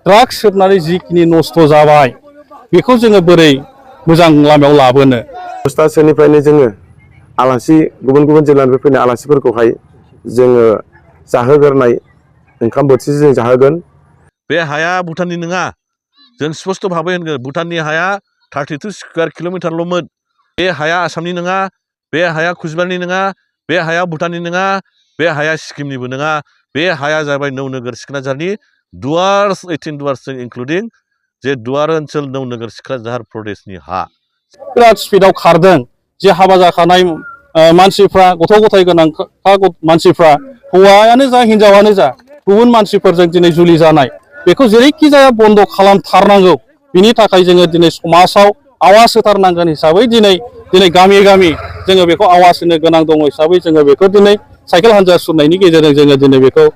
Drugs सोबनानै जिखिनि नस्थ' जाबाय बेखौ जोङो बोरै मोजां लामायाव लाबोनो। बस्थासेनिफ्रायनो जोङो आलासि गुबुन गुबुन जिल्लानिफ्राय फैनाय आलासिफोरखौहाय जोङो जाहोगोरनाय ओंखाम बोथिसे जों जाहोगोन। बे हाया भुटाननि नङा, जों स्पष्ट भाबै होनगोन भुटाननि हाया 32 स्कुवार किल'मिटारल'मोन। बे हाया आसामनि नङा, बे हाया कुचबिहारनि नङा, बे हाया भुटाननि नङा, बे हाया सिक्किमनिबो नङा। बे हाया जाबाय नौनोगोर सिखनाझारनि डुवार्स 18 डुवार्सजों इंक्लुडिं जे दुवार ओनसोल नौनोगोर सिखनाझार प्रदेशनि हा। बिराद स्पिडआव खारदों जे हाबा जाखानाय मानसिफ्रा गथ' गथाय गोनां मानसिफ्रा हौवायानो जा हिनजावानो जा गुबुन मानसिफोरजों दिनै जुलि जानाय बेखौ जेरैखि जाया बन्द' खालामथारनांगौ। बिनि थाखाय जोङो दिनै समाजाव आवाज होथारनांगोन हिसाबै दिनै गामि गामि जोङो बेखौ आवाज होनो गोनां दङ हिसाबै जोङो बेखौ दिनै साइकेल हान्जा सुरनायनि गेजेरजों जोङो दिनै बेखौ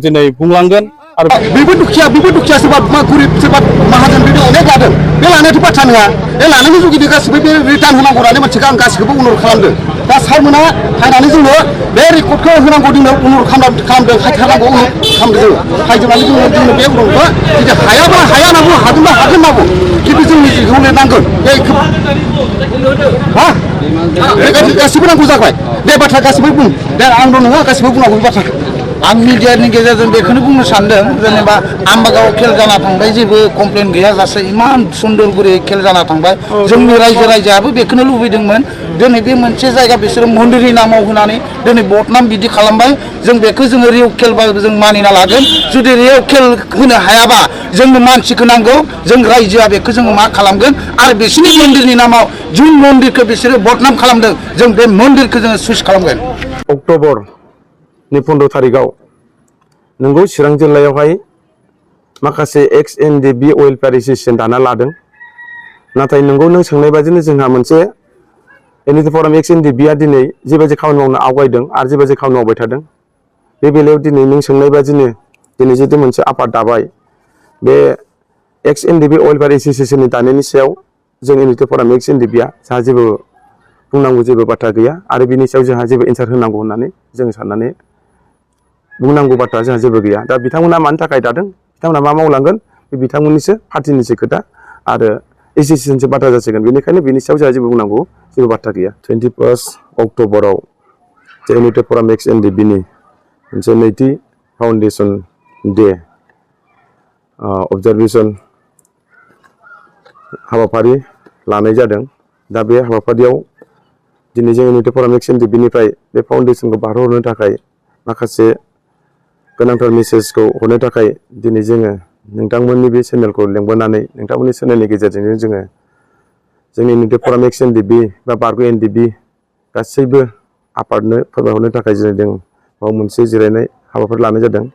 दिनै बुंलांगोन। आरो बेबो दुखिया सोरबा गोरिब सोरबा माहाजोन बिदि अनेक लादों। बे लानायाथ' बाथ्रा नङा। बे लानायनि जुगिदि गासिबो बे रिटार्न होनांगौ होननानै मानसिखौ आं गासिखौबो अनुरद खालामदों। दा सारमोना फैनानै जोंनो बे रेकर्डखौ होनांगौ जोंनो अनुरद खालामदों हायथारनांगौ अनुरद खालामदों जोङो। हायजोबनानै जोङो बे उनावबो जुदि हायाबा हाया होनना बुङो, हागोनबा हागोन होनना बुङो, खिन्थु जोंनि जिखौ लिरनांगोन। बे गासिबो नांगौ जाबाय। बे बाथ्रा गासिबो बुं। दे आंल' नङा गासिबो बुंनांगौ बे बाथ्राखौ। आं मिडियानि गेजेरजों बेखौनो बुंनो सानदों, जेनेबा आम्बागाव खेल जाना थांबाय, जेबो कमप्लेन गैयाजासे इमान सुन्दरगुरि खेल जाना थांबाय। जोंनि रायजोआबो बेखौनो लुबैदोंमोन। दिनै बे मोनसे जायगा बिसोरो मन्दिरनि नामाव होनानै दिनै बदनाम बिदि खालामबाय। जों बेखौ जोङो रियेल खेलबाबो जों मानिना लागोन। जुदि रियेल खेल होनो हायाबा जोंनो मानसिखौ नांगौ, जों रायजोआ बेखौ जोङो मा खालामगोन। आरो बिसोरनि मन्दिरनि नामाव जुन मन्दिरखौ बिसोरो बदनाम खालामदों, जों बे मन्दिरखौ जोङो सुइस खालामगोन। अक्ट'बरनि 15 तारिखआव नोंगौ चिरां जिल्लायावहाय माखासे XNDB वेलफेयार एस'सिएशन दाना लादों। नाथाय नोंगौ नों सोंनाय बादिनो जोंहा मोनसे एनइटि फराम XNDBआ दिनै जेबायदि खामानि मावनो आवगायदों आरो जेबायदि खामानि मावबाय थादों, बे बेलायाव दिनै नों सोंनाय बादिनो दिनै जितु मोनसे आफाद दाबाय, बे XNDB वेलफेयार एस'सिएशननि दानायनि सायाव जों एनइटि फराम XNDBआ जोंहा जेबो बुंनांगौ जेबो बाथ्रा गैया आरो बिनि सायाव जोंहा जेबो एन्सार होनांगौ होननानै जों साननानै बुंनांगौ बाथ्रा जोंहा जेबो गैया। दा बिथांमोना मानि थाखाय दादों, बिथांमोना मा मावलांगोन, बे बिथांमोननिसो पार्टिनिसो खोथा आरो एस'सिएशनसो बाथ्रा जासिगोन। बेनिखायनो बिनि सायाव जोंहा जेबो बुंनांगौ जेबो बाथ्रा गैया। 21 अक्ट'बराव जे एनइटि फराम XNDBनि मोनसे नैथि फाउन्डेसन डे अबजारभेसन हाबाफारि लानाय जादों। दा बे हाबाफारियाव दिनै जों एनइटि फराम XNDBनिफ्राय बे फाउन्डेसनखौ बारहोहरनो थाखाय माखासे गोनांथार मेसेजखौ हरनो थाखाय दिनै जोङो नोंथांमोननि बे चेनेलखौ लेंबोनानै नोंथांमोननि चेनेलनि गेजेरजोंनो जोङो जोंनि एनइटि फराम XNDB बा बारग' NDB गासैबो आफादनो फोरमायहरनो थाखाय जों बाव मोनसे जिरायनाय हाबाफारि लानाय जादों।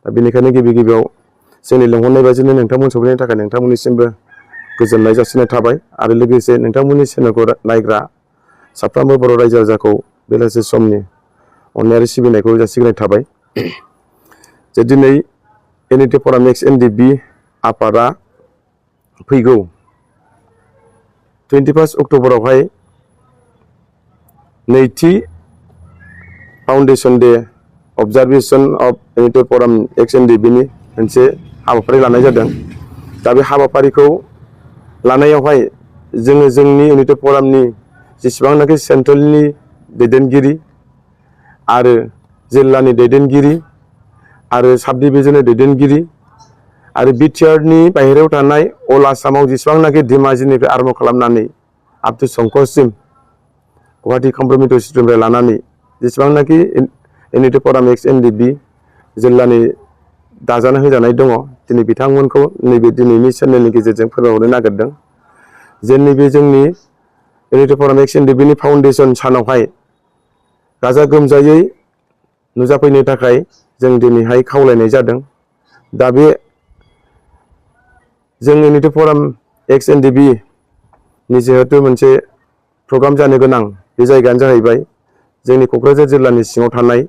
दा बेनिखायनो गिबियाव जोंनि लेंहरनाय बायदिनो नोंथांमोन सफैनायनि थाखाय नोंथांमोननिसिमबो गोजोननाय जासिनाय थाबाय आरो लोगोसे नोंथांमोननि चेनेलखौ नायग्रा साफ्रोमबो बर' रायजो राजाखौ बेलासि समनि अननायारि सिबिनायखौ जासिग्रोनाय थाबाय। जे दिनै एनइटि फराम XNDB आफादा फैगौ 21 अक्ट'बरावहाय नैथि फाउन्डेसन डे अबजारभेसन अफ एनइटि फराम XNDBनि मोनसे हाबाफारि लानाय जादों। दा बे हाबाफारिखौ लानायावहाय जोङो जोंनि एनइटि फरामनि जेसेबांनाखि सेन्ट्रेलनि दैदेनगिरि आरो जिल्लानि दैदेनगिरि आरो साब डिभिजननि दैदेनगिरि आरो बिटिआरनि बाहेरायाव थानाय अल आसामाव जेसेबांनाखि धेमाजिनिफ्राय आरम्भ खालामनानै आप टु संकससिम गुवाहाटि कमप्लिमेन्टारि इउनिभारसिटिनिफ्राय लानानै जेसेबांनाखि एनइटि फराम XNDB जिल्लानि दाजानो होजानाय दङ, दिनै बिथांमोनखौ नैबे दिनैनि चेनेलनि गेजेरजों फोरमायहरनो नागिरदों जे नैबे जोंनि एनइटि फराम XNDBनि फाउन्डेसन सानावहाय गाजा गोमजायै नुजाफैनो थाखाय जों दिनैहाय खावलायनाय जादों। दा बे जों एनइटि फराम XNDBनि जिहेतु मोनसे प्रग्राम जानो गोनां बे जायगायानो जाहैबाय जोंनि क'क्राझार जिल्लानि सिङाव थानाय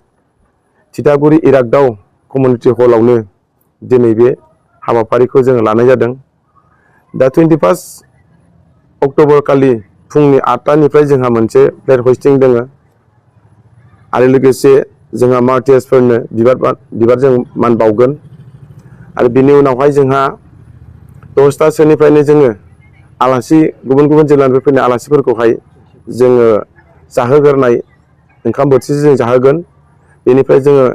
थिथागुरि इरागदाव कमिउनिटि हलावनो दिनै बे हाबाफारिखौ जोङो लानाय जादों। दा 21 अक्ट'बर खालि फुंनि 8टानिफ्राय जोंहा मोनसे फ्लेग हस्टिं दङ आरो लोगोसे जोंहा मार्टियार्सफोरनो बिबारजों मान बावगोन आरो बिनि उनावहाय जोंहा 10थासोनिफ्रायनो जोङो आलासि गुबुन गुबुन जिल्लानिफ्राय फैनाय आलासिफोरखौहाय जोङो जाहोग्रोनाय ओंखाम बोथिसे जों जाहोगोन बेनिफ्राय जोङो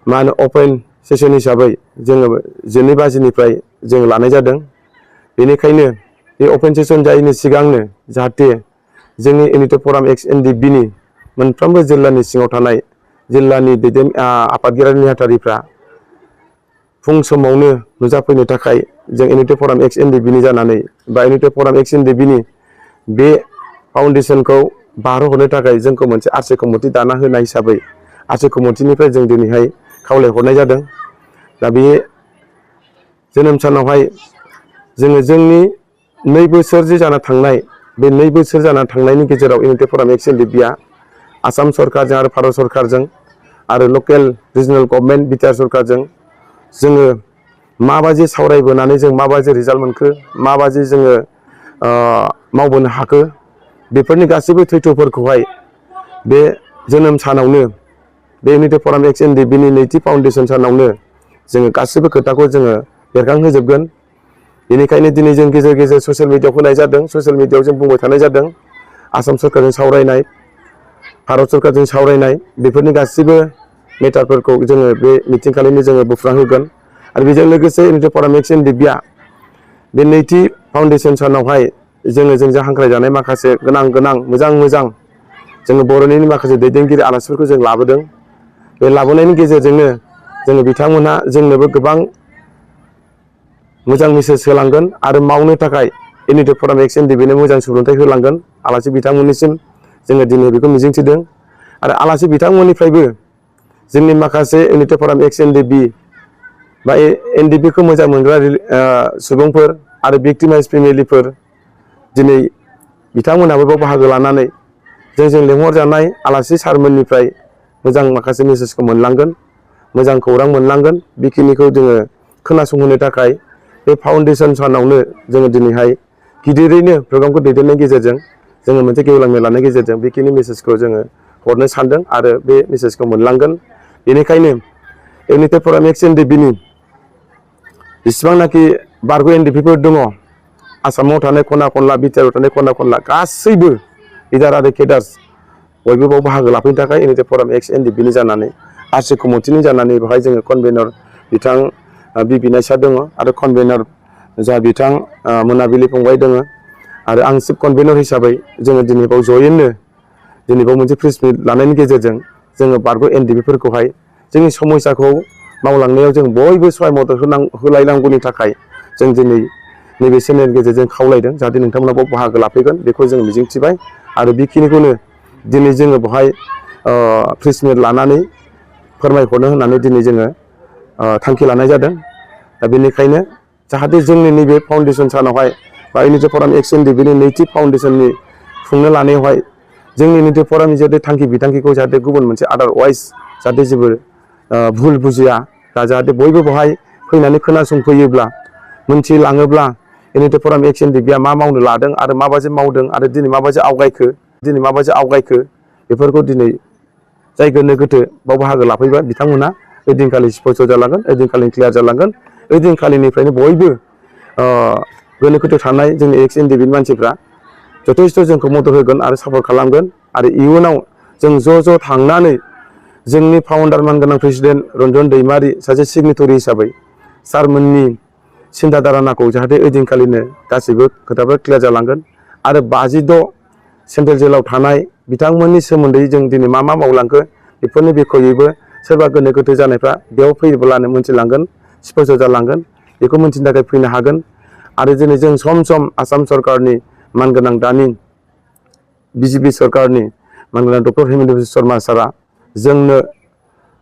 मा होनो अपेन सेसन हिसाबै जोङो 12 बाजिनिफ्राय जों लानाय जादों बेनिखायनो बे अपेन सेसन जायैनि सिगांनो जाहाथे जोंनि इउनिटि फराम एक्स एनडिपि नि मोनफ्रोमबो जिल्लानि सिङाव थानाय जिल्लानि दैदेन आफादगिरि नेहाथारिफ्रा फुं समावनो नुजाफैनो थाखाय जों इउनिटि फराम एक्स एनडिपि नि जानानै बा इउनिटि फराम एक्स एनडिपि नि बे फाउन्डेसनखौ बारहोहरनो थाखाय जोंखौ मोनसे आरसि कमिटि दाना होनाय हिसाबै आरसि कमिटिनिफ्राय जों दिनैहाय खावलायहरनाय जादों दा बे जोनोम सानावहाय जोङो जोंनि 2 बोसोर जे जाना थांनाय बे 2 बोसोर जाना थांनायनि गेजेराव इउनिटि फराम एक्स एनडिपिआ आसाम सरकारजों आरो भारत सरकारजों आरो लकेल रिजनेल गभर्नमेन्ट बिटिआर सरकारजों जोङो माबायदि सावरायबोनानै जों माबायदि रिजाल्ट मोनखो माबायदि जोङो मावबोनो हाखो बेफोरनि गासैबो थैथ'फोरखौहाय बे जोनोम सानावनो बे इउनिटि फराम एक्स एनडिपि नि नैथि फाउन्डेसन सानावनो जोङो गासैबो खोथाखौ जोङो बेरखांहोजोबगोन बेनिखायनो दिनै जों गेजेर गेजेर ससियेल मिडियाआव होनाय जादों ससियेल मिडियाआव जों बुंबाय थानाय जादों आसाम सरकारजों सावरायनाय भारत सरकारजों सावरायनाय बेफोरनि गासैबो मेटारफोरखौ जोङो बे मिथिंखालिनो जोङो बुफ्रुना होगोन आरो बेजों लोगोसे इउनिटि फराम एक्स एनडिपिआ बे नैथि फाउन्डेसन सानावहाय जों हांख्रायजानाय माखासे गोनां मोजां जोङो बर'नि माखासे दैदेनगिरि आलासिफोरखौ जों लाबोदों बे लाबोनायनि गेजेरजोंनो जोङो बिथांमोनहा जोंनोबो गोबां मोजां मेसेज होलांगोन आरो मावनो थाखाय इउनिटि फराम एक्स एनडिपिनो मोजां सुबुंथाइ होलांगोन आलासि बिथांमोननिसिम जोङो दिनै बेखौ मिजिंथिदों आरो आलासि बिथांमोननिफ्रायबो जोंनि माखासे इउनिटि फराम एक्स एनडिपि बा एनडिपिखौ मोजां मोनग्रा सुबुंफोर आरो भिक्टिमाइज फेमिलिफोर दिनै बिथांमोनहाबो बेयाव बाहागो लानानै जों लेंहरजानाय आलासि सारमोननिफ्राय मोजां माखासे मेसेजखौ मोनलांगोन मोजां खौरां मोनलांगोन बेखिनिखौ जोङो खोनासंहोनो थाखाय बे फाउन्डेसन सानावनो जोङो दिनैहाय गिदिरैनो प्रग्रामखौ दैदेननायनि गेजेरजों जोङो मोनसे गेवलां मेल लानायनि गेजेरजों बेखिनि मेसेजखौ जोङो हरनो सानदों आरो बे मेसेजखौ मोनलांगोन बेनिखायनो इउनिटि फराम एक्स एनडिपि नि जेसेबांनाखि बारग' एनडिपिफोर दङ आसामाव थानाय खना खनला बिटिआरआव थानाय खना खनला गासैबो लिडार आरो केडार्स बयबो बाव बाहागो लाफैनो थाखाय इउनिटि फराम एक्स एनडिपि नि जानानै आरसि कमिटिनि जानानै बेवहाय जोङो कनभेनर बिथां बिनायसा दङ आरो कनभेनर जा बिथां मोनाबिलि फंबाय दङ आरो आं चिफ कनभेनर हिसाबै जोङो दिनै बाव जयैनो दिनै बाव मोनसे प्रेस मिट लानायनि गेजेरजों जोङो बारग' एनडिपिफोरखौहाय जोंनि समस्याखौ मावलांनायाव जों बयबो सहाय मदद होलायनांगौनि थाखाय जों दिनै नैबे चेनेलनि गेजेरजों खावलायदों जाहाथे नोंथांमोना बाव बाहागो लाफैगोन बेखौ जों मिजिंथिबाय आरो बेखिनिखौनो दिनै जोङो बेवहाय प्रेस मिट लानानै फोरमायहरनो होननानै दिनै जोङो थांखि लानाय जादों दा बेनिखायनो जाहाथे जोंनि नैबे फाउन्डेसन सानावहाय बा इउनिटि फराम एक्स एनडिपि नि नैथि फाउन्डेसननि खुंनो लानायावहाय जोंनि इउनिटि फरामनि जाहाथे थांखि बिथांखिखौ जाहाथे गुबुन मोनसे आदारवाइज जाहाथे जेबो भुल बुजिया दा जाहाथे बयबो बेवहाय फैनानै खोनासंफैयोब्ला मोनथिलाङोब्ला इउनिटि फराम एक्स एनडिपिआ मा मावनो लादों आरो माबायदि मावदों आरो दिनै माबायदि आवगायखो बेफोरखौ दिनै जाय गोनो गोथो बाव बाहागो लाफैबाय बिथांमोना ओइदिनखालि स्पस्ट जालांगोन ओइदिनखालि क्लियार जालांगोन ओइदिनखालिनिफ्रायनो बयबो गोनो गोथो थानाय जोंनि एक्स एनडिपि नि मानसिफ्रा जथेस्थ' जोंखौ मदद होगोन आरो सापर्ट खालामगोन आरो इयुनाव जों ज' थांनानै जोंनि फाउन्डार मानगोनां प्रेसिडेन्ट रन्जन दैमारि सासे सिगनेटरि हिसाबै सारमोननि सिन्था धारनाखौ जाहाथे ओइदिनखालिनो गासैबो खोथाफोरा क्लियार जालांगोन आरो 56 सेन्ट्रेल जेलाव थानाय बिथांमोननि सोमोन्दै जों दिनै मा मावलांखो बेफोरनि बिखयैबो सोरबा गोनो गोथो जानायफ्रा बेयाव फैयोब्लानो मोनथिलांगोन स्पस्ट जालांगोन बेखौ मोनथिनो थाखाय फैनो हागोन आरो दिनै जों सम आसाम सरकारनि मानगोनां दानि बिजेपि सरकारनि मानगोनां डक्टर हेमन्त बिश्व शर्मा सारा जोंनो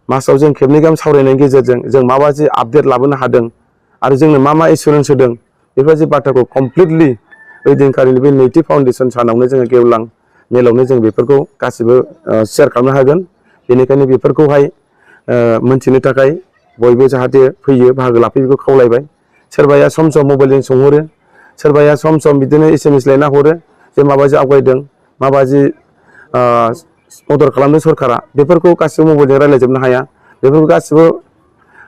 मासाव जों खेबनै गाहाम सावरायनायनि गेजेरजों जों माबायदि आपडेट लाबोनो हादों आरो जोंनो मा एसुरेन्स होदों बेफोरबायदि बाथ्राखौ कमप्लिटलि ओइदिनखालिनि बे नैथि फाउन्डेसन सानावनो जोङो गेवलां मेलावनो जों बेफोरखौ गासिबो शेयार खालामनो हागोन बेनिखायनो बेफोरखौहाय मोनथिनो थाखाय बयबो जाहाथे फैयो बाहागो लाफैयो खावलायबाय सोरबाया सम मबाइलजों सोंहरो सोरबाया सम बिदिनो SMS लायना हरो जे माबायदि आवगायदों माबायदि मदद खालामदों सरकारा बेफोरखौ गासिबो मबाइलजों रायज्लायजोबनो हाया बेफोरखौ गासिबो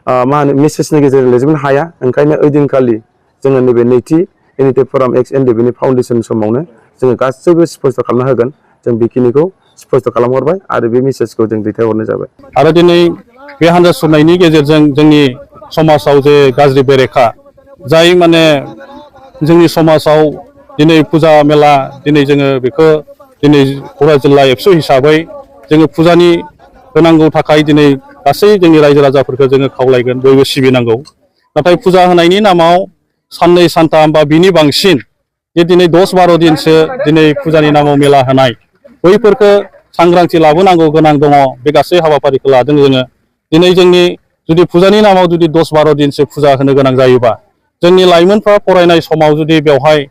मा होनो मेसेजनि गेजेरजों लिरजोबनो हाया ओंखायनो ओइदिनखालि जोङो नैबे नैथि इउनिटि फराम एक्स एन डि बिनि फाउन्डेसन समावनो जोङो गासैबो स्पष्ट खालामना होगोन जों बेखिनिखौ स्पष्ट खालामहरबाय आरो बे मेसेजखौ जों दैथायहरनाय जाबाय आरो दिनै बे हान्जा सुरनायनि गेजेरजों जोंनि समाजाव जे गाज्रि बेरेखा जाय माने जोंनि समाजाव दिनै फुजा मेला दिनै जोङो बेखौ दिनै क'क्राझार जिल्ला एबसु हिसाबै जोङो फुजानि होनांगौ थाखाय दिनै गासै जोंनि रायजो राजाफोरखौ जोङो खावलायगोन बयबो सिबिनांगौ नाथाय फुजा होनायनि नामाव साननै सानथाम बा बिनि बांसिन जे दिनै 10-12 दिनसो दिनै फुजानि नामाव मेला होनाय बैफोरखौ सांग्रांथि लाबोनांगौ गोनां दङ बे गासै हाबाफारिखौ लादों जोङो दिनै जोंनि जुदि फुजानि नामाव जुदि 10-12 दिनसो फुजा होनो गोनां जायोबा जोंनि लाइमोनफ्रा फरायनाय समाव जुदि बेवहाय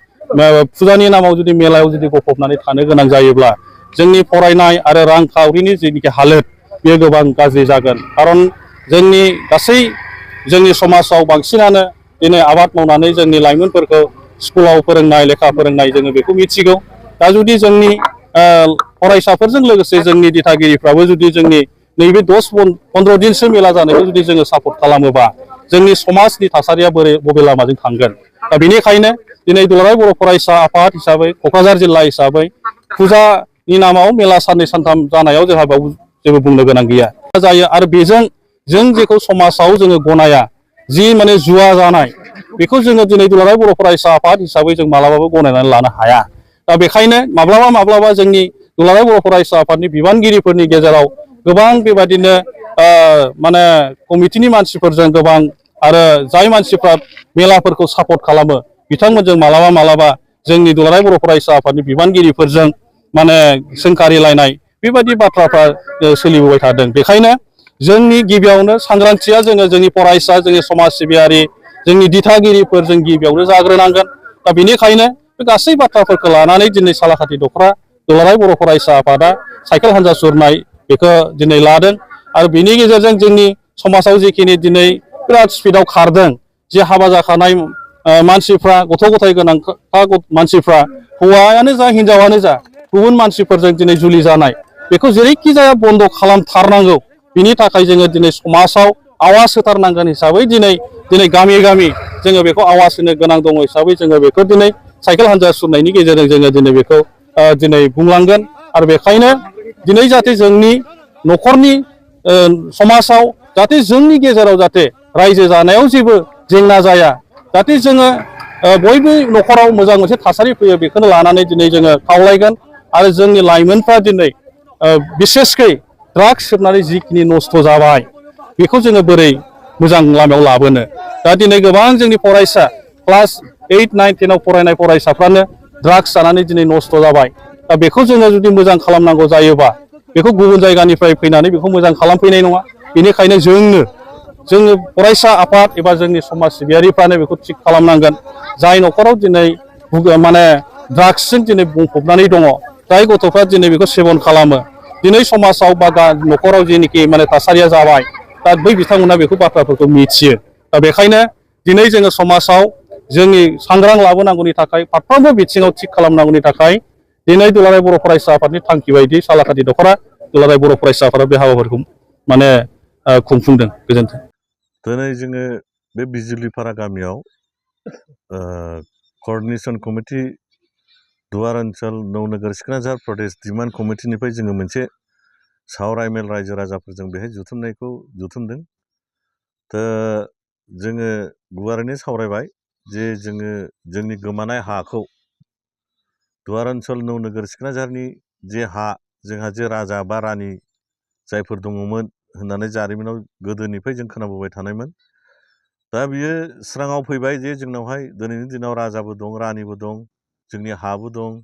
फुजानि नामाव जुदि मेलायाव जुदि गफबनानै थानो गोनां जायोब्ला जोंनि फरायनाय आरो रांखावरिनि जेनिखि हालोद बेयो गोबां गाज्रि जागोन खारन जोंनि गासै जोंनि समाजाव बांसिनानो दिनै आबाद मावनानै जोंनि लाइमोनफोरखौ स्कुलाव फोरोंनाय लेखा फोरोंनाय जोङो बेखौ मिथिगौ दा जुदि जोंनि फरायसाफोरजों लोगोसे जोंनि दिथागिरिफ्राबो जुदि जोंनि नैबे 10-15 दिनसो मेला जानायखौ जुदि जोङो सापर्ट खालामोबा जोंनि समाजनि थासारिया बबे लामाजों थांगोन दा बेनिखायनो दिनै दुलाराय बर' फरायसा आफाद हिसाबै क'क्राझार जिल्ला हिसाबै फुजानि नामाव मेला साननै सानथाम जानायाव जोंहा बेयाव जेबो बुंनो गोनां गैया जायो आरो बेजों जों जेखौ समाजाव जोङो गनाया जि माने जुवा जानाय बेखौ जोङो दिनै दुलाराय बर' फरायसा आफाद हिसाबै जों मालाबाबो गनायनानै लानो हाया दा बेखायनो माब्लाबा जोंनि दुलाराय बर' फरायसा आफादनि बिबानगिरिफोरनि गेजेराव गोबां बेबायदिनो माने कमिटिनि मानसिफोरजों गोबां आरो जाय मानसिफ्रा मेलाफोरखौ सापर्ट खालामो बिथांमोनजों मालाबा जोंनि दुलाराय बर' फरायसा आफादनि बिबानगिरिफोरजों माने सोंखारिलायनाय बेबायदि बाथ्राफ्रा सोलिबोबाय थादों बेखायनो जोंनि गिबियावनो सांग्रांथिया जोंनि फरायसा जोंनि समाज सिबियारि जोंनि दिथागिरिफोर जों गिबियावनो जाग्रोनांगोन दा बेनिखायनो बे गासै बाथ्राफोरखौ लानानै दिनै सालाकाथि दख'रा दुलाराय बर' फरायसा आफादा साइकेल हान्जा सुरनाय बेखौ दिनै लादों आरो बेनि गेजेरजों जोंनि समाजाव जिखिनि दिनै बिराद स्पिडआव खारदों जे हाबा जाखानाय मानसिफ्रा गथ' गथाय गोनां मानसिफ्रा हौवायानो जा हिनजावानो जा गुबुन मानसिफोरजों दिनै जुलि जानाय बेखौ जेरैखि जाया बन्द' खालामथारनांगौ बिनि थाखाय जोङो दिनै समाजाव आवाज होथारनांगोन हिसाबै दिनै गामि जोङो बेखौ आवाज होनो गोनां दङ हिसाबै जोङो बेखौ दिनै साइकेल हान्जा सुरनायनि गेजेरजों जोङो दिनै बेखौ दिनै बुंलांगोन आरो बेखायनो दिनै जाहाथे जोंनि न'खरनि समाजाव जाहाथे जोंनि गेजेराव जाहाथे रायजो जानायाव जेबो जेंना जाया जाहाथे जोङो बयबो न'खराव मोजां मोनसे थासारि फैयो बेखौनो लानानै दिनै जोङो खावलायगोन आरो जोंनि लाइमोनफ्रा दिनै बिसेसकै ड्राग्स सोबनानै जिखिनि नस्थ' जाबाय बेखौ जोङो बोरै मोजां लामायाव लाबोनो दा दिनै गोबां जोंनि फरायसा क्लास 8, 9, 10आव फरायनाय फरायसाफ्रानो ड्राग्स जानानै दिनै नस्थ' जाबाय दा बेखौ जोङो जुदि मोजां खालामनांगौ जायोबा बेखौ गुबुन जायगानिफ्राय फैनानै बेखौ मोजां खालामफैनाय नङा बेनिखायनो जोङो फरायसा आफाद एबा जोंनि समाज सिबियारिफ्रानो बेखौ थिग खालामनांगोन जाय न'खराव दिनै माने ड्राग्सजों दिनै बुंफबनानै दङ जाय गथ'फ्रा दिनै बेखौ सेबन खालामो दिनै समाजाव बा न'खराव जेनोखि माने थासारिया जाबाय दा बै बिथांमोना बेखौ बाथ्राफोरखौ मिथियो दा बेखायनो दिनै जोङो समाजाव जोंनि सांग्रां लाबोनांगौनि थाखाय फारफ्रोमबो बिथिङाव थिग खालामनांगौनि थाखाय दिनै दुलाराय बर' फरायसा आफादनि थांखि बायदि सालाकाथि दख'रा दुलाराय बर' फरायसा आफादा बे हाबाफारिखौ माने खुंफुंदों गोजोन्थों दिनै जोङो बे बिजुलिपारा गामियाव कअर्डिनेसन कमिटि दुवार ओनसोल नौनोगोर सिखनाझार प्रदेश डिमान्ड कमिटिनिफ्राय जोङो मोनसे सावराय मेल रायजो राजाफोरजों बेहाय जुथुमदों दा जोङो गुवारैनो सावरायबाय जे जोङो जोंनि गोमानाय हाखौ दुवार ओनसोल नौनोगोर सिखनाझारनि जे हा जोंहा जे राजा बा रानि जायफोर दङमोन होननानै जारिमिनाव गोदोनिफ्राय जों खोनाबोबाय थानायमोन दा बियो स्राङाव फैबाय जे जोंनावहाय दिनैनि दिनाव राजाबो दं रानिबो दं जोंनि हाबो दं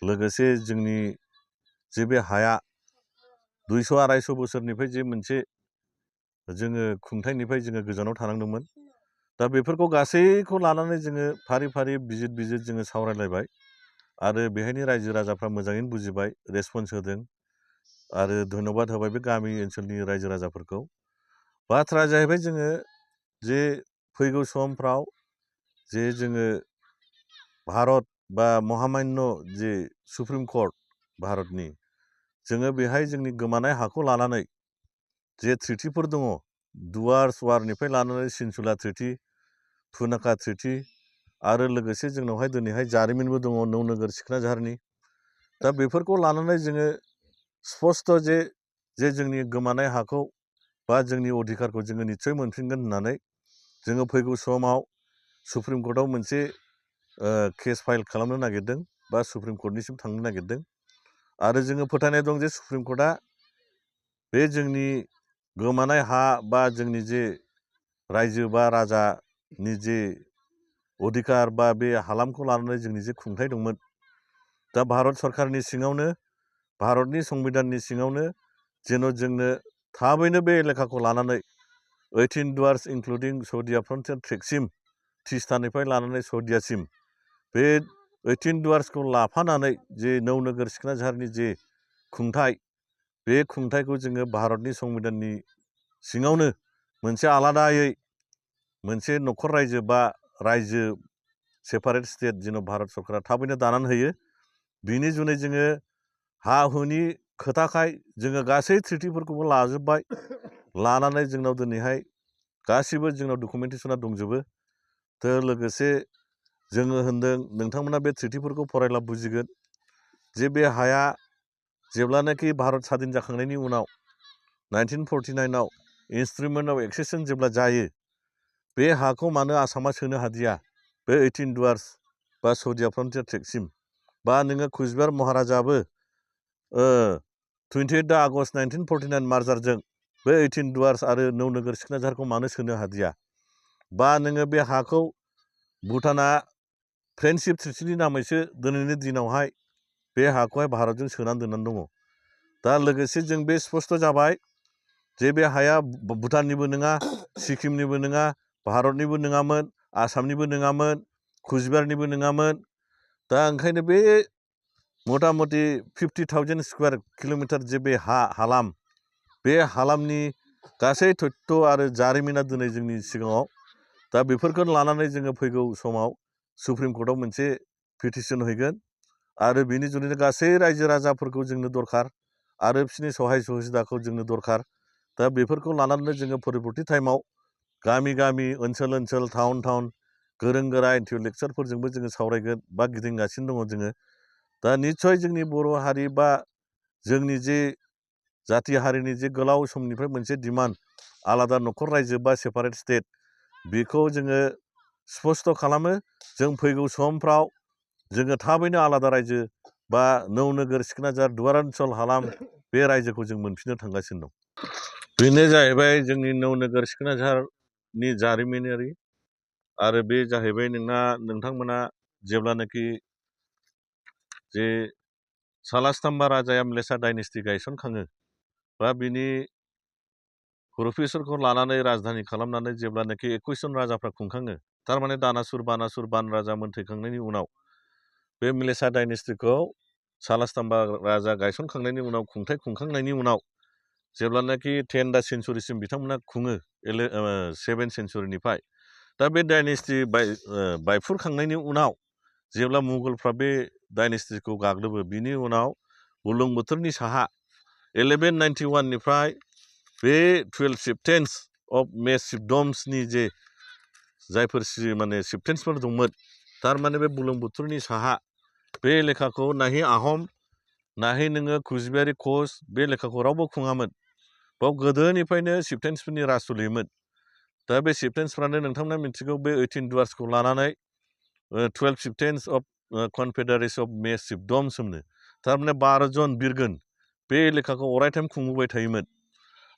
लोगोसे जोंनि जे बे हाया 200-250 बोसोरनिफ्राय जे मोनसे जोङो खुंथाइनिफ्राय जोङो गोजानाव थानांदोंमोन दा बेफोरखौ गासैखौ लानानै जोङो फारि फारि बिजिर जोङो सावरायलायबाय आरो बेहायनि रायजो राजाफ्रा मोजाङैनो बुजिबाय रेसपन्स होदों आरो धन्यबाद होबाय बे गामि ओनसोलनि रायजो राजाफोरखौ बाथ्राया जाहैबाय जोङो जे फैगौ समफ्राव जे जोङो भारत बा महामान्य जे सुप्रिम कर्ट भारतनि जोङो बेहाय जोंनि गोमानाय हाखौ लानानै जे ट्रिटिफोर दङ दुवार्स वारनिफ्राय लानानै सिनसुला ट्रिटि पुनाखा ट्रिटि आरो लोगोसे जोंनावहाय दिनैहाय जारिमिनबो दङ नौनोगोर सिखनाझारनि दा बेफोरखौ लानानै जोङो स्पस्ट' जे जोंनि गोमानाय हाखौ बा जोंनि अधिकारखौ जोङो निस्सय मोनफिनगोन होननानै जोङो फैगौ समाव सुप्रिम कर्टआव मोनसे केस फाइल खालामनो नागिरदों बा सुप्रिम कर्टनिसिम थांनो नागिरदों आरो जोङो फोथायनाय दं जे सुप्रिम कर्टआ बे जोंनि गोमानाय हा बा जोंनि जे रायजो बा राजानि जे अधिकार बा बे हालामखौ लानानै जोंनि जे खुंथाय दंमोन दा भारत सरकारनि सिङावनो भारतनि संबिधाननि सिङावनो जेन' जोंनो थाबैनो बे एलेखाखौ लानानै 18 दुवार्स इंक्लुडिं सौदिया फ्रन्टियार ट्रेकसिम तिस्तानिफ्राय लानानै सौदियासिम बे 18 दुवार्सखौ लाफानानै जे नौनोगोर सिखनाझारनि जे खुंथाय बे खुंथायखौ जोङो भारतनि संबिधाननि सिङावनो मोनसे आलादायै मोनसे न'खर रायजो बा रायजो सेपारेट स्टेट जेन' भारत सरकारा थाबैनो दानानै होयो बिनि जुनै जोङो हा हुनि खोथाखाय जोङो गासै ट्रिटिफोरखौबो लाजोब्बाय लानानै जोंनाव दिनैहाय गासिबो जोंनाव डकुमेन्टेसना दंजोबो थ' लोगोसे जोङो होनदों नोंथांमोना बे ट्रिटिफोरखौ फरायला बुजिगोन जे बे हाया जेब्लानाखि भारत स्वाधीन जाखांनायनि उनाव 1949आव इन्स्ट्रुमेन्ट अफ एक्सेसन जेब्ला जायो बे हाखौ मानो आसामा सोनो हादिया बे 18 दुवार्स बा सौदिया फ्रन्टियार ट्रेकसिम बा नोङो कुचबिहार महाराजाबो 28 आगस्ट 1949 मार्जारजों बे 18 दुवार्स आरो नौनोगोर सिखनाझारखौ मानो सोनो हादिया बा नोङो बे हाखौ भुटाना फ्रेन्डशिप ट्रिटिनि नामैसो दिनैनि दिनावहाय बे हाखौहाय भारतजों सोनानै दोननानै दङ दा लोगोसे जों बे स्पस्ट' जाबाय जे बे हाया भुटाननिबो नङा सिक्किमनिबो नङा भारतनिबो नङामोन आसामनिबो नङामोन कुचबिहारनिबो नङामोन दा ओंखायनो बे मथा मथि 50,000 स्कुवार किल'मिटार जे बे हालाम बे हालामनि गासै तथ्य आरो जारिमिना दिनै जोंनि सिगाङाव दा बेफोरखौ लानानै जोङो फैगौ समाव सुप्रिम कर्टआव मोनसे पिटिसन हैगोन आरो बिनि जुनैनो गासै रायजो राजाफोरखौ जोंनो दरखार आरो बिसोरनि सहाय सहिदाखौ जोंनो दरखार दा बेफोरखौ लानानै जोङो परिबर्ति टाइमाव गामि गामि ओनसोल ओनसोल टाउन टाउन गोरों गोरा इन्टेलेक्सुवेलफोरजोंबो जोङो सावरायगोन बा गिदिंगासिनो दङ जोङो दा निस्सय जोंनि बर' हारि बा जोंनि जे जाथि हारिनि जे गोलाव समनिफ्राय मोनसे डिमान्ड आलादा न'खर रायजो बा सेपारेट स्टेट बेखौ जोङो स्पस्ट' खालामो जों फैगौ समफ्राव जोङो थाबैनो आलादा रायजो बा नौनोगोर सिखनाझार दुवारान्चल हालाम बे रायजोखौ जों मोनफिननो थांगासिनो दं बेनो जाहैबाय जोंनि नौनोगोर सिखनाझारनि जारिमिनारि आरो बे जाहैबाय नोंथांमोना जेब्लानाखि जे सालास्ताम्बा राजाया म्लेसा डाइनेस्टि गायसनखाङो बा बिनि प्रफेसरखौ लानानै राजधानि खालामनानै जेब्लानाखि 21 जन राजाफ्रा खुंखाङो थारमाने दानासुर बानासुर बान राजा मोनथैखांनायनि उनाव बे म्लेसा डाइनेस्टिखौ सालास्ताम्बा राजा गायसनखांनायनि उनाव खुंथाय खुंखांनायनि उनाव जेब्लानाखि 10th सेन्सुरिसिम बिथांमोना खुङो 7th सेन्सुरिनिफ्राय दा बे डाइनेस्टि बायफुरखांनायनि उनाव जेब्ला मुगलफ्रा बे डाइनेस्टिखौ गाग्लोबो बिनि उनाव बुरलुंबुथुरनि साहा 1191 निफ्राय बे 12 चिफटेन्स अफ मे चिफडम्सनि जे जायफोर माने चिफटेन्सफोर दंमोन थारमाने बे बुरलुंबुथुरनि साहा बे लेखाखौ नाहि आहम नाहि नोङो कुचबिहारि कच बे लेखाखौ रावबो खुङामोन बाव गोदोनिफ्रायनो चिफटेन्सफोरनि राज सोलियोमोन दा बे चिफटेन्सफ्रानो नोंथांमोना मिथिगौ बे 18 दुवार्सखौ लानानै 12 चिफटेन्स अफ कनफेडारेसन अफ मे चिफडम्स होनो थारमाने 12 जन बिरगोन बे लेखाखौ अराय टाइम खुंबोबाय थायोमोन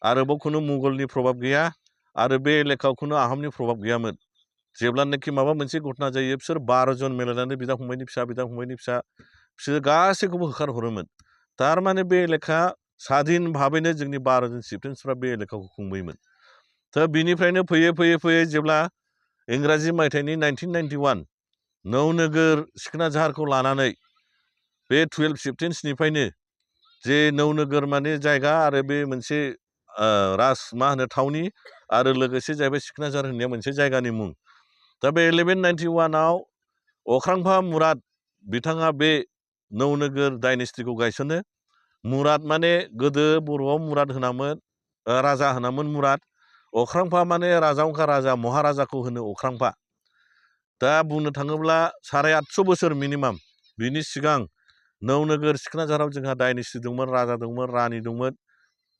आरोबाव खुनु मुगलनि प्रभाब गैया आरो बे लेखायाव खुनु आहमनि प्रभाब गैयामोन जेब्लानाखि माबा मोनसे घटना जायो बिसोर 12 जन मिलायनानै बिदा फंबायनि फिसा बिसोर गासैखौबो होखारहरोमोन थारमाने बे लेखा स्वाधीन भाबैनो जोंनि 12 जन चिफटेन्सफ्रा बे लेखाखौ खुंबोयोमोन दा बिनिफ्रायनो फैयै फैयै फैयै जेब्ला इंराजि मायथाइनि 1991 नौनोगोर सिखनाझारखौ लानानै बे 12 चिफटेन्सनिफ्रायनो जे नौनोगोर माने जायगा आरो बे मोनसे थावनि आरो लोगोसे जाहैबाय सिखनाझार होननाया मोनसे जायगानि मुं दा बे 1191आव अख्रांफा मुराद बिथाङा बे नौनोगोर डाइनेस्टिखौ गायसनो मुराद माने गोदो बर'आव मुराद होनामोन राजा होनामोन मुराद अख्रांफा माने राजांखा राजा महाराजाखौ होनो अख्रांफा दा बुंनो थाङोब्ला 850 बोसोर मिनिमाम बिनि सिगां नौनोगोर सिखनाझाराव जोंहा डायनेस्टि दंमोन राजा दंमोन रानि दंमोन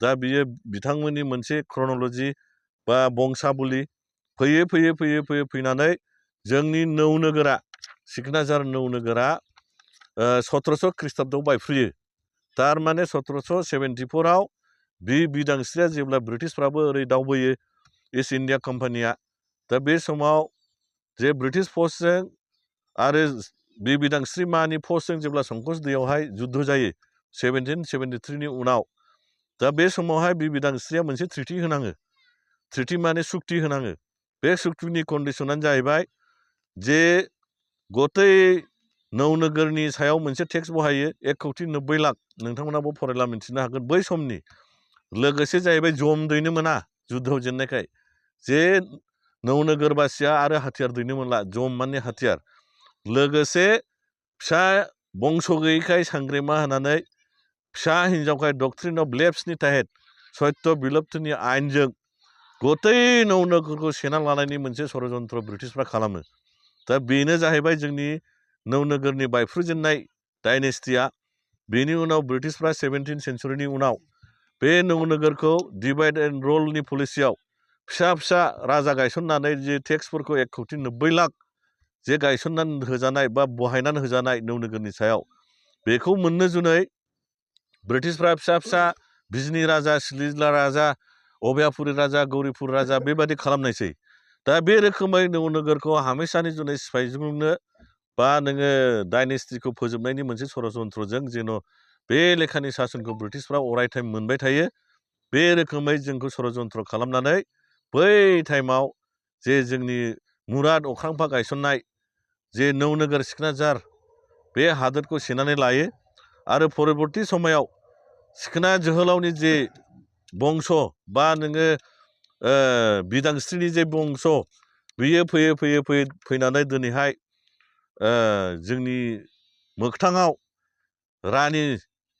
दा बियो बिथांमोननि मोनसे क्रन'ल'जि बा बंसाबुलि फैयै फैयै फैयै फैयै फैनानै जोंनि नौनोगोरा सिखनाझार नौनोगोरा 1700 ख्रीष्टाब्दआव बायफ्रुयो थारमाने 1774 आव बि बिदांस्रिया जेब्ला ब्रिटिशफ्राबो ओरै दावबोयो इस्ट इन्डिया कम्पानिया दा बे समाव जे ब्रिटिश फर्सजों आरो बि बिदांस्रि मानि फर्सजों जेब्ला संकस दैयावहाय जुद्ध जायो 1773 नि उनाव दा बे समावहाय बि बिदांस्रिया मोनसे ट्रिटि होनाङो ट्रिटि माने सुक्ति होनाङो बे सुक्तिनि कन्डिसनानो जाहैबाय जे गतै नौनोगोरनि सायाव मोनसे टेक्स बहायो 1,90 लाख नोंथांमोनाबो फरायला मिन्थिनो हागोन बै समनि लोगोसे जाहैबाय जम दैनो मोना जुद्धआव जेननायखाय जे नौनोगोरबासिया आरो हाथियार दैनो मोनला जम माने हाथियार लोगोसे फिसा बंस गैयैखाय सांग्रेमा होनानै फिसा हिनजावखाय डक्ट्रिन अफ लेप्सनि तहत सत्य बिलुप्तिनि आयेनजों गतै नौनोगोरखौ सेना लानायनि मोनसे षड़यन्त्र ब्रिटिशफ्रा खालामो दा बेनो जाहैबाय जोंनि नौनोगोरनि बायफ्रुजेननाय डायनेस्टिया बेनि उनाव ब्रिटिशफ्रा 17 सेन्चुरिनि उनाव बे नौनोगोरखौ डिभाइड एन्ड रुलनि पलिसियाव फिसा फिसा राजा गायसननानै जे टेक्सफोरखौ 1,90 लाख जे गायसननानै होजानाय बा बहायनानै होजानाय नौनोगोरनि सायाव बेखौ मोननो जुनै ब्रिटिशफ्रा फिसा फिसा बिजनी राजा सिलिज्ला राजा अभयापुरी राजा गौरीपुर राजा बेबादि खालामनायसै दा बे रोखोमै नौनोगोरखौ हामेशानि जुनै सिफायजोबनो बा नोङो डायनेस्टिखौ फोजोबनायनि मोनसे षड़यन्त्रजों जेन' बे लेखानि सासनखौ ब्रिटिशफ्रा अराय टाइम मोनबाय थायो बे रोखोमै जोंखौ षड़यन्त्र खालामनानै बै टाइमाव जे जोंनि मुराद अख्रांफा गायसननाय जे नौनोगोर सिखनाझार बे हादोरखौ सेनानै लायो आरो परबर्ती समायाव सिखना जोहोलावनि जे बंस बा नोङो बिदांस्रिनि जे बंस बियो फैयै फैयै फैयै फैनानै दिनैहाय जोंनि मोगथाङाव रानि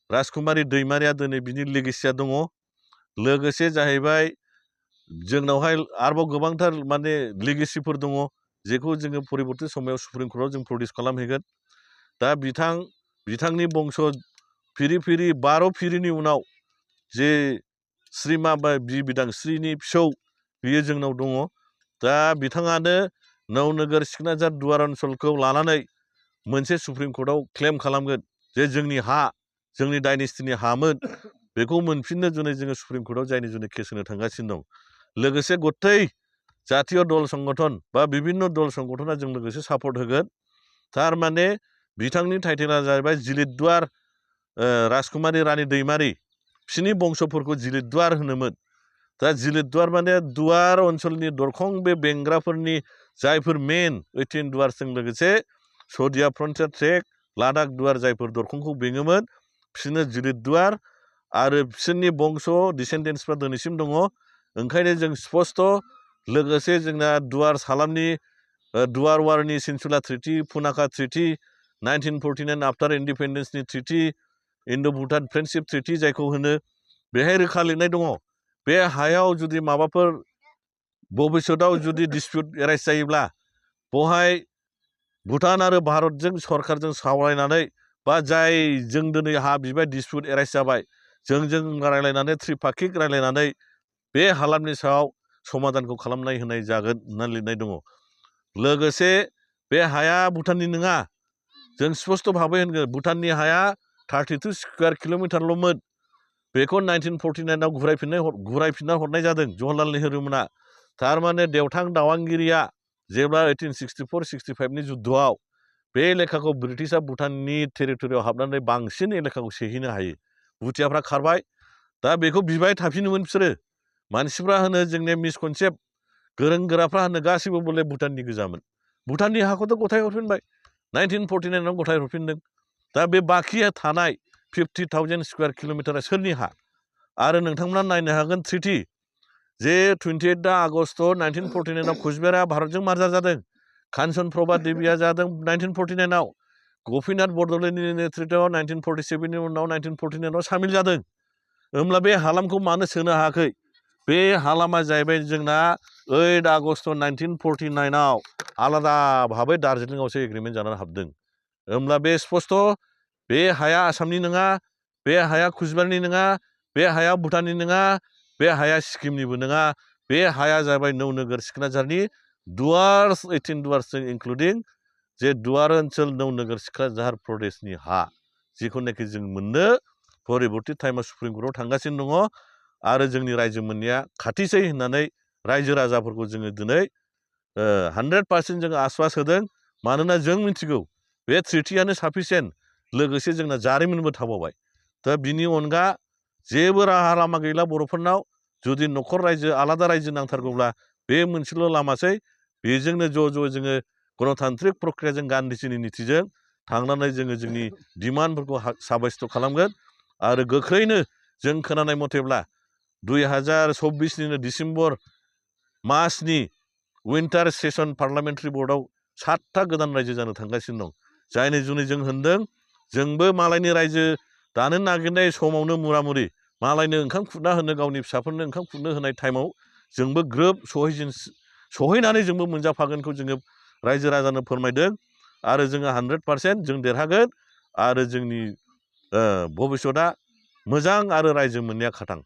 राजकुमारी दैमारिया दिनै बिनि लेगेसिया दङ लोगोसे जाहैबाय जोंनावहाय आरोबाव गोबांथार माने लेगेसिफोर दङ जेखौ जोङो परबर्ती समाव सुप्रिम कर्टआव जों प्रडिउस खालामहैगोन दा बिथांनि बंस फिरि फिरि 12 फिरिनि उनाव जे श्रीमा बा बि बिदांस्रिनि फिसौ बियो जोंनाव दङ दा बिथाङानो नौनोगोर सिखनाझार दुवार ओनसोलखौ लानानै मोनसे सुप्रिम कर्टआव क्लेम खालामगोन जे जोंनि हा जोंनि डायनेस्टिनि हामोन बेखौ मोनफिननो जुनै जोङो सुप्रिम कर्टआव जायनि जुनै केस होनो थांगासिनो दं लोगोसे गतै जातीय दल संगठन बा बिभिन्न दल संगठना जों लोगोसे सापर्ट होगोन थारमाने बिथांनि टाइटेला जाहैबाय जिलिदुवार राजकुमारी रानी दैमारि बिसोरनि बंसफोरखौ जिलिदुवार होनोमोन दा जिलिदुवार माने दुवार ओनसोलनि दरखं बे बेंग्राफोरनि जायफोर मेन 18 दुवारजों लोगोसे सदिया फ्रन्टियार ट्रेक लादाख दुवार जायफोर दरखंखौ बेङोमोन बिसोरनो जिलिदुवार आरो बिसोरनि बंस डिसेन्डेन्सफ्रा दिनैसिम दङ ओंखायनो जों स्पस्ट लोगोसे जोंना दुवार सालामनि दुवार वारनि सिनसुला ट्रिटि पुनाखा ट्रिटि 1949 आफ्टार इन्डिपेन्डेन्सनि ट्रिटि इन्ड' भुटान फ्रेन्डशिप ट्रिटि जायखौ होनो बेहाय रोखा लिरनाय दङ बे हायाव जुदि माबाफोर भबिष्यतआव जुदि डिसपिउट एराइज जायोब्ला बहाय भुटान आरो भारतजों सरकारजों सावरायनानै बा जाय जों दिनै हा बिबाय डिसपिउट एराइज जाबाय जों रायलायनानै त्रिपाक्षिक रायलायनानै बे हालामनि सायाव समाधानखौ खालामनाय होनाय जागोन होननानै लिरनाय दङ लोगोसे बे हाया भुटाननि नङा जों स्पस्ट भाबै होनगोन भुटाननि हाया 32 स्कुवार किल'मिटारल'मोन बेखौ 1949 आव घुरायफिनना हरनाय जादों जवाहरलाल नेहरू मोना थारमाने देवथां दावांगिरिया जेब्ला 1864-65 नि जुद्धआव बे एलेखाखौ ब्रिटिशआ भुटाननि टेरिटरियाव हाबनानै बांसिन एलेखाखौ सेहैनो हायो भुटियाफ्रा खारबाय दा बेखौ बिबाय थाफिनोमोन बिसोरो मानसिफ्रा होनो जोंनि मिसकनसेप्ट गोरों गोराफ्रा होनो गासिबो बले भुटाननि गोजामोन भुटाननि हाखौथ' गथाय हरफिनबाय 1949 आव गथाय हरफिनदों दा बे बाखिया थानाय 50,000 स्कुवार किल'मिटारा सोरनि हा आरो नोंथांमोना नायनो हागोन ट्रिटि जे 28 आगस्ट 1949 आव कुचबिहारा भारतजों मार्जार जादों कान्चन प्रभा देबिया जादों 1949 आव गपिनाथ बरदलैनि नेतृत्वआव 1947 नि उनाव 1949 आव सामिल जादों होमब्ला बे हालामखौ मानो सोनो हायाखै बे हालामा जाहैबाय जोंना 8 आगस्ट 1949 आलादा भाबै दार्जिलिंआवसो एग्रिमेन्ट जानानै हाबदों होमब्ला बे स्पष्ट बे हाया आसामनि नङा बे हाया कुचबिहारनि नङा बे हाया भुटाननि नङा बे हाया सिक्किमनिबो नङा बे हाया जाबाय नौनोगोर सिखनाझारनि दुवार्स 18 दुवार्स इनक्लुडिं जे दुवार ओनसोल नौनोगोर सिखनाझार प्रदेशनि हा जिखौनाखि जों मोननो परिबर्ती टाइमाव सुप्रिम कर्टआव थांगासिनो दङ आरो जोंनि रायजो मोननाया खाथिसै होननानै रायजो राजाफोरखौ जोङो दिनै 100% जोङो आश्वास होदों मानोना जों मिथिगौ बे ट्रिटियानो साफिसियेन्ट लोगोसे जोंना जारिमिनबो थाबावबाय दा बिनि अनगा जेबो राहा लामा गैला बर'फोरनाव जुदि न'खर रायजो आलादा रायजो नांथारगौब्ला बे मोनसेल' लामासै बेजोंनो ज' जोङो गणतान्त्रिक प्रक्रियाजों गान्धीजिनि नीतिजों थांनानै जोङो जोंनि डिमान्डफोरखौ साब्यस्त खालामगोन आरो गोख्रैनो जों खोनानाय मथेब्ला 2024 डिसेम्बर मासनि विन्टार सेसन पार्लामेन्टारि बर्डआव 7था गोदान रायजो जानो थांगासिनो दं जायनि जुनै जों होनदों जोंबो मालायनि रायजो दानो नागिरनाय समावनो मुरामुरि मालायनो ओंखाम खुरना होनो गावनि फिसाफोरनो ओंखाम खुरनो होनाय टाइमाव जोंबो ग्रोब सहैनानै जोंबो मोनजाफागोनखौ जोङो रायजो राजानो फोरमायदों आरो जोङो 100% जों देरहागोन आरो जोंनि भबिष्यतआ मोजां आरो रायजो मोननाया खाथां